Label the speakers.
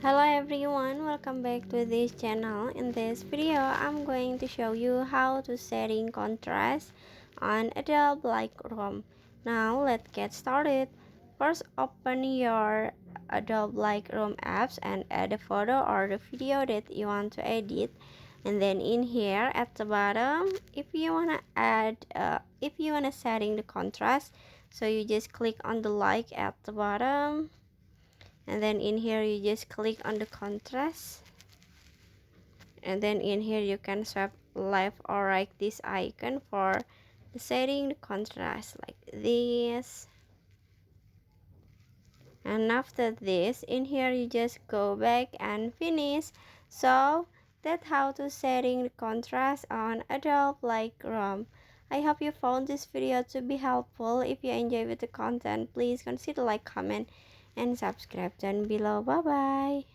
Speaker 1: Hello everyone, welcome back to this channel. In this video I'm going to show you how to setting contrast on Adobe Lightroom. Now let's get started. First, open your Adobe Lightroom apps and add a photo or the video that you want to edit. And then in here at the bottom, if you wanna setting the contrast, so you just click on the like at the bottom. And then in here you just click on the contrast, and then in here you can swipe left or right this icon for the setting the contrast like this. And after this, in here you just go back and finish. So that's how to setting the contrast on Adobe Lightroom. I hope you found this video to be helpful. If you enjoy with the content, please consider like, comment, and subscribe down below. Bye bye.